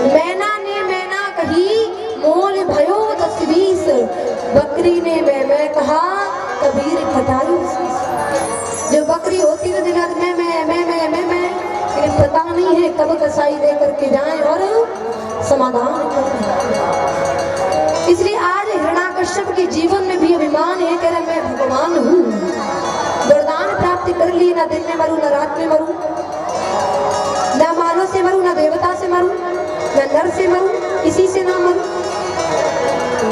मैना ने मैना कही मोल भयो 10-20, बकरी ने मैं कहा कबीर घटाई। जो बकरी होती है दिन रात मैं लेकिन पता नहीं है कब कसाई दे करके जाए और समाधान करें। इसलिए आज हिरण्याकश्यप के जीवन में भी अभिमान है, कह रहा मैं भगवान हूँ, वरदान प्राप्ति कर ली, ना दिन में मरूं ना रात में मरूं, ना मानव से मरूं ना देवता से मरूं ना नर से मरूं, किसी से ना मरूं।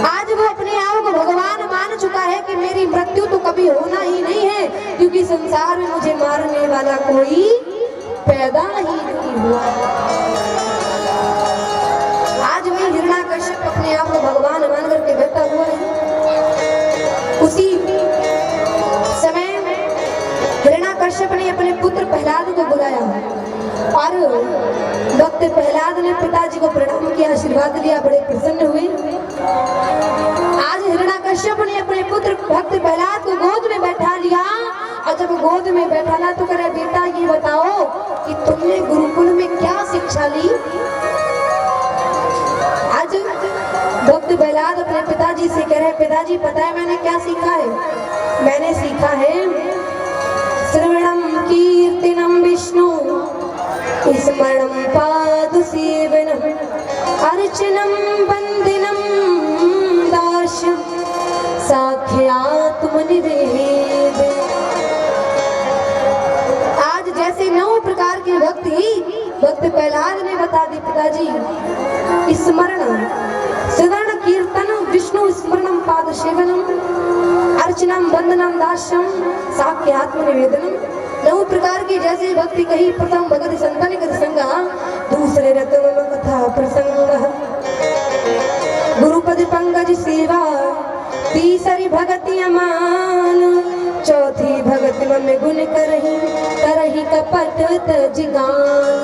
आज वो अपने आप को भगवान मान चुका है कि मेरी मृत्यु तो कभी होना ही नहीं है, क्योंकि संसार में मुझे मारने वाला कोई पैदा ही नहीं हुआ। आज वही हिरण्याकश्यप अपने आप को भगवान मान करके बैठा हुआ है। उसी समय हिरण्याकश्यप ने अपने पुत्र प्रहलाद को बुलाया और भक्त प्रहलाद ने पिताजी को प्रणाम किया, आशीर्वाद लिया, बड़े प्रसन्न हुए। आज हिरण्याकश्यप ने अपने पुत्र भक्त प्रहलाद को गोद में बैठा लिया और जब गोद में बैठा ला तो करे बेटा ये बताओ कि तुमने गुरुकुल में क्या शिक्षा ली। आज भक्त प्रहलाद अपने पिताजी से कह रहे पिताजी पता है मैंने क्या सीखा है? मैंने सीखा है श्रवणम कीर्तनम विष्णु स्मरणम पाद सेवनम अर्चनम वंदनम दास्यम साख्यात्मनिवेद। आज जैसे 9 प्रकार के भक्त प्रहलाद ने बता दी पिताजी, स्मरण श्रवण कीर्तन विष्णु स्मरणम पाद सेवनम अर्चनम वंदनम दास्यम साख्यात्मनिवेदनम। 9 प्रकार की जैसे भक्ति कही, प्रथम भगत संतन कर संगा, दूसरे रत्न कथा प्रसंग, गुरुपद पंकज सेवा, तीसरी भगति अमान, चौथी भगति में गुण करही कपट तजिगान,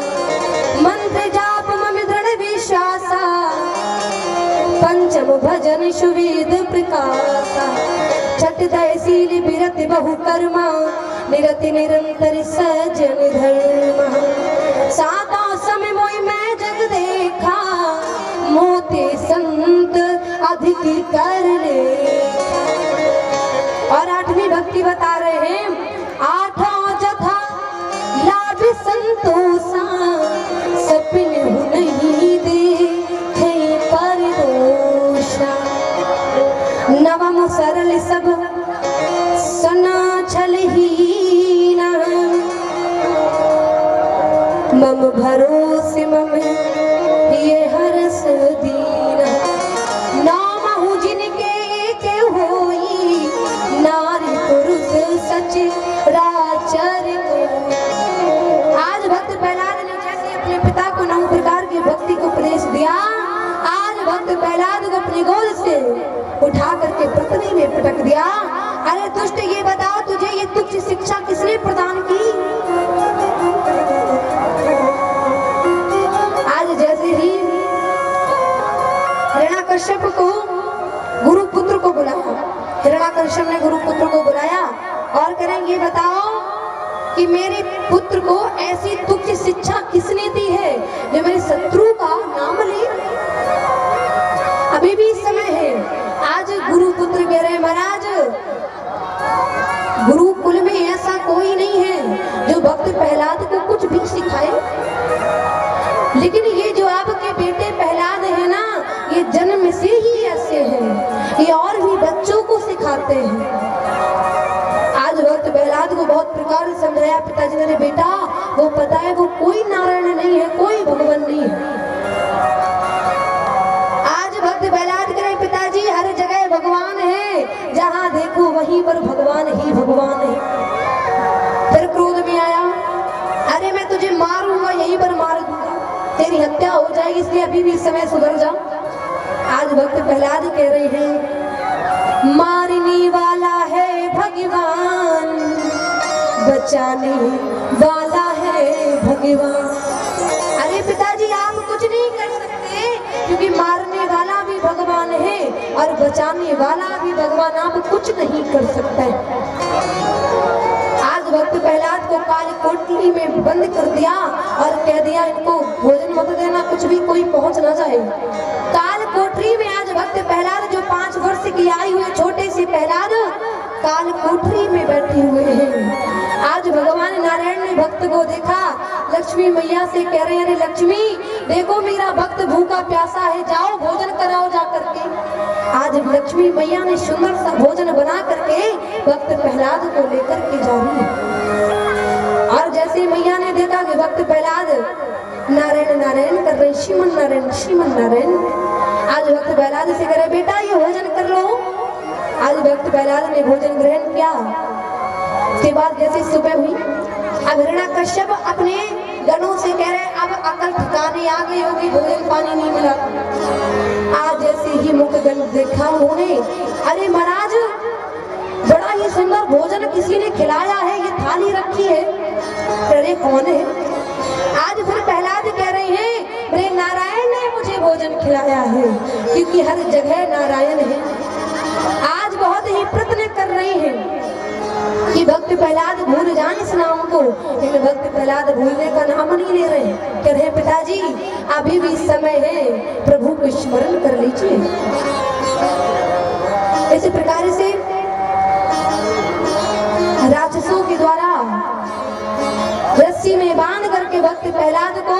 मंत्र जाप मम दृढ़ विश्वासा, पंचम भजन सुवेद प्रकाशा, छठ दयशील बिरति बहु कर्मा, निरति निरंतर सजन धर्म, साता समय मोई मैं जग देखा, मोते संत अधिक कर ले। और 8वीं भक्ति बता रहे हैं, आठा जथा लाभ संतोषा, सपिन नहीं देखे पर दोषा, नवम सरल सब सना छल हीना, मम भरोसे मम ये हरस दीना, नामहु जिनके के होई, नारी पुरुष सच राचर को। आज भक्त प्रहलाद ने जैसे अपने पिता को 9 प्रकार की भक्ति को उपदेश दिया, आज भक्त प्रहलाद को अपनी गोद से उठा करके पृथ्वी में पटक दिया। अरे दुष्ट ये बताओ तुझे ये तुच्छ शिक्षा किसने प्रदान की? आज जैसे ही हिरण्याकश्यप को गुरुपुत्र को बुलाया, हिरण्याकश्यप ने गुरुपुत्र को बुलाया और करेंगे बताओ कि मेरे पुत्र को ऐसी तुच्छ शिक्षा किसने दी है जो मेरे शत्रु का नाम ले? अभी भी समय है। आज गुरुपुत्र कह रहे महाराज गुरुकुल में ऐसा कोई नहीं है जो भक्त प्रहलाद को कुछ भी सिखाए, लेकिन ये जो आपके बेटे प्रहलाद है ना, ये जन्म से ही ऐसे हैं, ये और भी बच्चों को सिखाते हैं। आज भक्त प्रहलाद को बहुत प्रकार से समझाया पिताजी ने, बेटा वो पता है वो कोई नारायण नहीं है, कोई भगवान नहीं है। आज भक्त प्रहलाद कह रहे पिताजी हर जगह भगवान है, जहां देखो वहीं पर भगवान ही भगवान है। फिर क्रोध में आया, अरे मैं तुझे मारूंगा, यहीं पर मार दूंगा, तेरी हत्या हो जाएगी, इसलिए अभी भी समय सुधर जा। आज भक्त प्रहलाद कह रहे हैं मारने वाला है भगवान, बचाने वाला है भगवान। अरे पिताजी आप कुछ नहीं कर सकते, क्योंकि मारने वाला भी भगवान है और बचाने वाला भी भगवान, आप कुछ नहीं कर सकते। आज भक्त प्रहलाद को काल कोठरी में बंद कर दिया और कह दिया इनको भोजन भोजन मत देना, कुछ भी कोई पहुंच ना जाए। काल कोठरी में आज भक्त प्रहलाद जो 5 वर्ष की आयु हुए छोटे से प्रहलाद काल कोठरी में बैठे हुए हैं। आज भगवान नारायण ने भक्त को देखा, लक्ष्मी मैया से कह रहे हैं, अरे लक्ष्मी देखो मेरा भक्त भूखा प्यासा है, जाओ भोजन कराओ जा करके। आज लक्ष्मी मैया ने सुंदर सा भोजन बना करके भक्त प्रहलाद को लेकर के जा रही है। और जैसे मैया ने देखा कि भक्त प्रहलाद नारायण नारायण कर रहे, श्रीमन नारायण श्रीमन नारायण, आज भक्त प्रहलाद से कह रहे बेटा ये भोजन कर लो। आज भक्त प्रहलाद ने भोजन ग्रहण किया। उसके बाद जैसे सुबह हुई, अब हिरण्याकश्यप अपने गणों से कह रहे अब अकल ठिकाने आ गई होगी, भोजन पानी नहीं मिला। आज जैसे ही मुख गण देखा उन्होंने, अरे महाराज बड़ा ही सुंदर भोजन किसी ने खिलाया है, ये थाली रखी है। अरे कौन है? आज फिर प्रहलाद कह रहे हैं मेरे नारायण ने मुझे भोजन खिलाया है, क्योंकि हर जगह नारायण है। आज बहुत ही प्रयत्न कर रहे हैं कि भक्त प्रहलाद भूल जाए इस नाम को, लेकिन भक्त प्रहलाद भूलने का नाम नहीं ले रहे हैं। कह रहे पिताजी अभी भी समय है, प्रभु को स्मरण कर लीजिए। इस प्रकार से राक्षसों के द्वारा रस्सी में बांध करके भक्त प्रहलाद को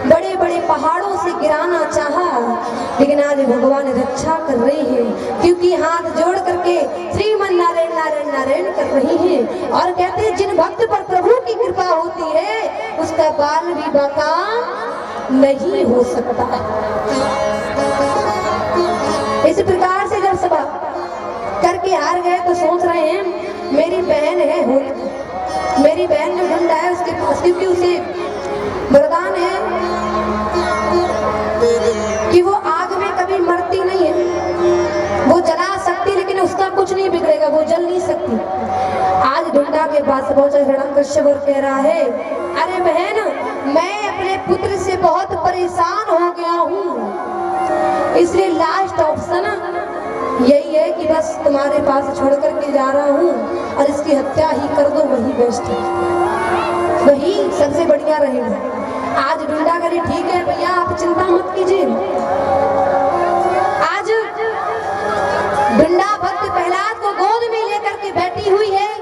बड़े बड़े पहाड़ों से गिराना चाहा, लेकिन आज भगवान रक्षा कर रहे हैं, क्योंकि हाथ जोड़ करके श्रीमन नारायण नारायण नारायण कर रही हैं। और कहते हैं जिन भक्त पर प्रभु की कृपा होती है उसका बाल भी बाका नहीं हो सकता। इस प्रकार से जब सब करके हार गए तो सोच रहे हैं मेरी बहन है होलिका, मेरी बहन जो ढूंढा है उसके पास, क्योंकि उसे वरदान है कि वो आग में कभी मरती नहीं है, वो जला सकती लेकिन उसका कुछ नहीं बिगड़ेगा, वो जल नहीं सकती। आज ढूंढा के पास पहुंचा हिरण्याकश्यप और कह रहा है अरे बहन मैं अपने पुत्र से बहुत परेशान हो गया हूँ, इसलिए लास्ट ऑप्शन यही है कि बस तुम्हारे पास छोड़ करके जा रहा हूँ और इसकी हत्या ही कर दो, वही बेस्ट है, वही सबसे बढ़िया रहेगा। आज ढूंढा करे ठीक है भैया आप चिंता मत कीजिए। आज ढूंढा भक्त प्रहलाद को गोद में लेकर के बैठी हुई है,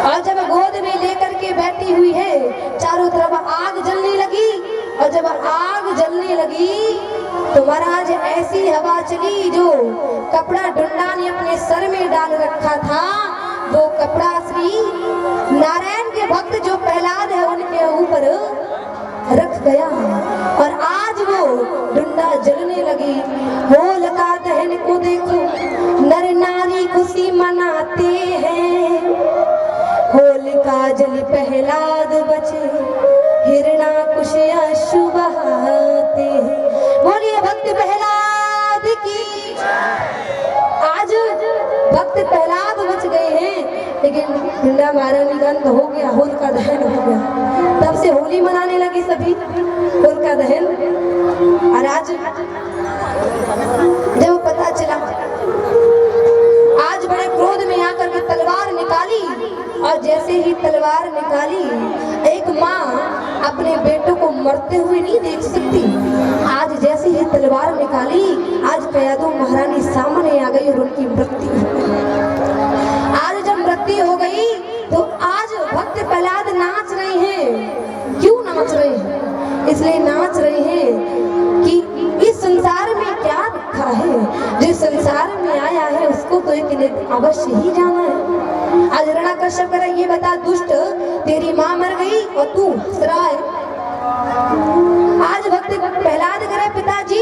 और जब गोद में लेकर के बैठी हुई है चारों तरफ आग जलने लगी, और जब आग जलने लगी तो महाराज ऐसी हवा चली जो कपड़ा ढूंढा ने अपने सर में डाल रखा था वो कपड़ा श्री नारायण के भक्त जो प्रहलाद है उनके ऊपर रख गया, और आज वो ढूंढा जलने लगी। होलिका दहन को देखो नर नारी खुशी मनाते हैं, होलिका जल प्रहलाद बचे हिरण्याकुश अश्रु बहाते हैं। बोलिए भक्त प्रहलाद की। आज भक्त प्रहलाद बच गए हैं, लेकिन ढूंढा महारानी का अंत हो गया, होलिका दहन हो गया। तब से होली मनाने लगे सभी, होलिका दहन। और आज जब पता चला, आज बड़े क्रोध में आकर के तलवार निकाली, और जैसे ही तलवार निकाली एक माँ अपने बेटों को मरते हुए नहीं देख सकती। आज जैसे ही तलवार निकाली आज कयादू महारानी सामने आ गई और उनकी मृत्यु हो गई। आज जब मृत्यु हो गई तो आज भक्त प्रहलाद नाच रहे हैं। क्यों नाच रहे हैं? इसलिए नाच रहे हैं कि इस संसार में क्या रखा है, जिस संसार में आया है उसको तो एक दिन अवश्य ही जाना है। आज हिरण्याकश्यप कह रहा है ये बता दुष्ट तेरी माँ मर गई और तू सराय। आज भक्त प्रहलाद कह रहे पिताजी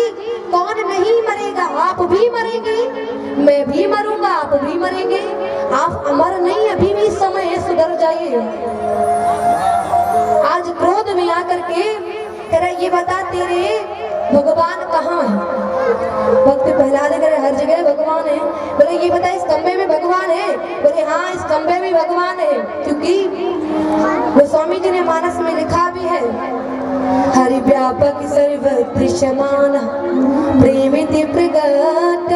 कौन नहीं मरेगा, आप भी मरेंगे, मैं भी मरूंगा, आप भी मरेंगे, आप अमर नहीं, अभी भी समय है, सुधर जाइए। आज क्रोध में आकर के कह रहा ये बता तेरे भगवान कहाँ है? भक्त प्रहलाद करे हर जगह भगवान है। बोले ये बता इस कमरे में भगवान है? बोले हाँ इस कमरे में भगवान है, क्योंकि गोस्वामी जी ने मानस में लिखा भी है हरि व्यापक सर्वदृश्यमान प्रेमिति प्रगट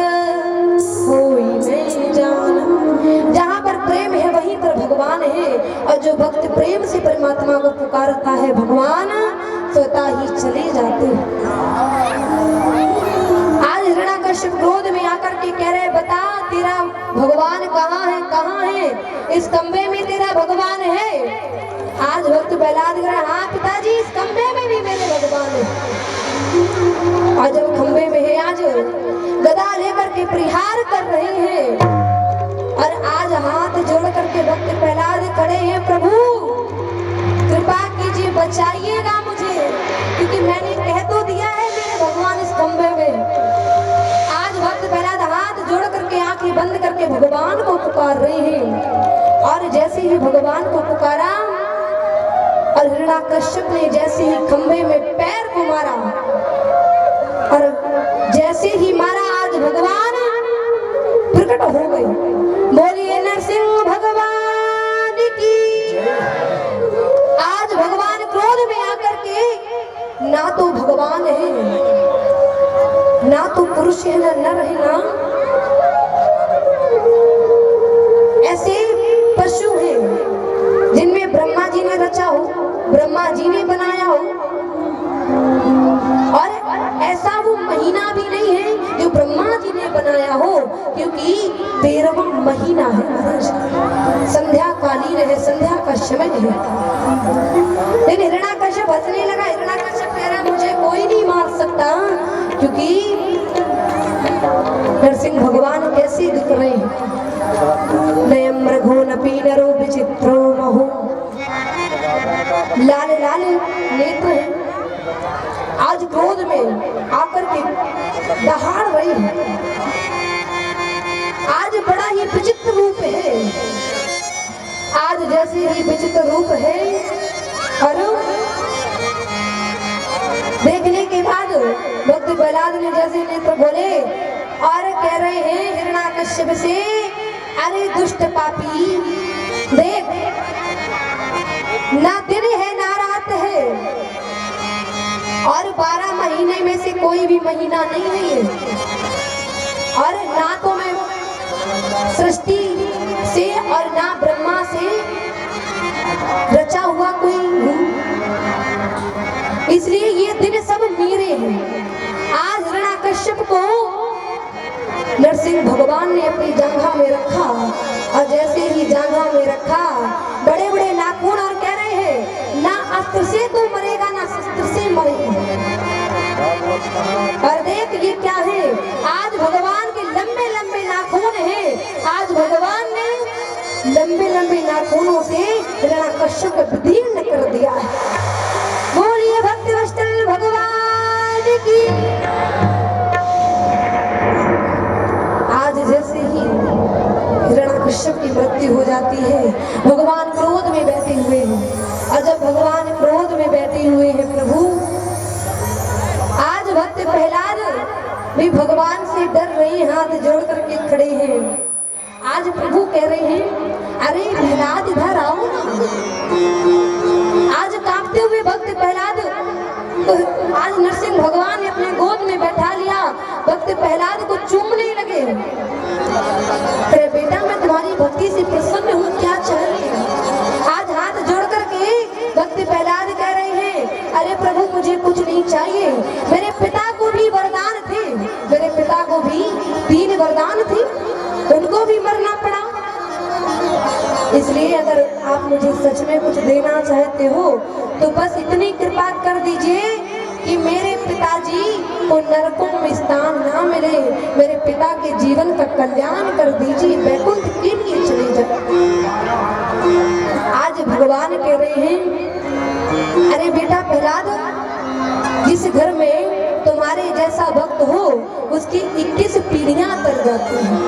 होई नहीं जान। जहाँ पर प्रेम है वहीं पर भगवान है, और जो भक्त प्रेम से परमात्मा को पुकारता है भगवान स्वतः ही चले जाते हैं। आज हिरण्याकश्यप क्रोध में आकर के कह रहे, बता तेरा भगवान कहाँ है, कहाँ है? इस कमरे में तेरा भगवान है? आज भक्त प्रहलाद कह रहे, हाँ पिताजी, इस कमरे में भी मेरे भगवान है। आज जब खंबे में है, आज गदा लेकर के प्रहार कर रहे हैं और आज हाथ जोड़ करके भक्त प्रहलाद खड़े हैं, प्रभु कृपा कीजिए, बचाइएगा मुझे, क्योंकि मैंने कह तो दिया है मेरे भगवान इस खंबे में। आज भक्त प्रहलाद हाथ जोड़ करके आंखें बंद करके भगवान को पुकार रहे हैं और जैसे ही भगवान को पुकारा और हिरण्याकश्यप ने जैसे ही खंबे में पैर को मारा और जैसे ही मारा, आज भगवान प्रकट हो गए। बोलिए नरसिंह भगवान की। आज भगवान क्रोध में आकर के ना तो भगवान है, ना तो पुरुष है, ना नर है, ना ऐसे पशु हैं जिनमें ब्रह्मा जी ने रचा हो, ब्रह्मा जी ने बनाया हो, और ऐसा वो महीना भी नहीं है जो ब्रह्मा जी ने बनाया हो, क्योंकि 13वां महीना है महाराज, संध्या कालीन है, संध्या का समय है। लेकिन हिरण्याकश्यप हंसने लगा। हिरण्याकश्यप कह रहा, मुझे कोई नहीं मार सकता, क्योंकि नरसिंह भगवान कैसे दिख रहे हैं। नयम मृगो नपी नरो विचित्रो महो, लाल लाल नेत्र है। आज क्रोध में आकर के दहाड़ रही है। आज बड़ा ही विचित्र रूप है। आज जैसे ही विचित्र रूप है और देखने के बाद भक्त प्रहलाद ने जैसे नेत्र खोले और कह रहे हैं हिरण्याकश्यप से, अरे दुष्ट पापी, देख ना दिन है ना रात है और 12 महीने में से कोई भी महीना नहीं है और ना तो मैं सृष्टि से और ना ब्रह्मा से रचा हुआ कोई हूँ, इसलिए ये दिन सब मेरे हैं। आज हिरण्याकश्यप को नरसिंह भगवान ने अपनी जांघा में रखा और जैसे ही जांघा में रखा, बड़े बड़े नाखून, और कह रहे हैं ना अस्त्र से तो मरेगा ना शस्त्र से मरेगा। और देख ये क्या है, आज भगवान के लंबे लंबे नाखून हैं। आज भगवान ने लंबे लंबे नाखूनों से हिरण्याकश्यप को विदीर्ण कर दिया है। बोलिए भक्तवत्सल भगवान की। आज जैसे ही हिरण्याकश्यप की मृत्यु हो जाती है, भगवान क्रोध में बैठे हुए हैं और जब भगवान क्रोध में बैठे हुए हैं प्रभु, आज भक्त प्रहलाद भी भगवान से डर रहे, हाथ जोड़ करके खड़े हैं। आज प्रभु कह रहे हैं, अरे प्रहलाद इधर आओ ना। आज कांपते हुए भक्त प्रहलाद तो आज नरसिंह भगवान ने अपने गोद में बैठा लिया, भक्त प्रहलाद को चूमने लगे। अरे बेटा, मैं तुम्हारी भक्ति से प्रसन्न हूँ, क्या चाहिए? आज हाथ जोड़ करके भक्त प्रहलाद कह रहे हैं, अरे प्रभु मुझे कुछ नहीं चाहिए। मेरे पिता को भी वरदान थे, मेरे पिता को भी 3 वरदान थे, उनको भी मरना पड़ा। इसलिए अगर आप मुझे सच में कुछ देना चाहते हो तो बस इतनी कृपा कर दीजिए कि मेरे पिताजी को नरकों में स्थान ना मिले, मेरे पिता के जीवन का कल्याण कर दीजिए, वैकुंठ के लिए चले जाए। आज भगवान कह रहे हैं, अरे बेटा प्रहलाद, जिस घर में तुम्हारे जैसा भक्त हो उसकी 21 पीढ़ियां तर जाती हैं।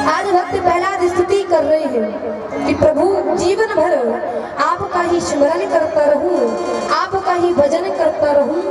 आज भक्त प्रहलाद स्तुति कर रहे हैं कि प्रभु जीवन भर आपका ही स्मरण करता रहूं, आपका ही भजन करता रहूं,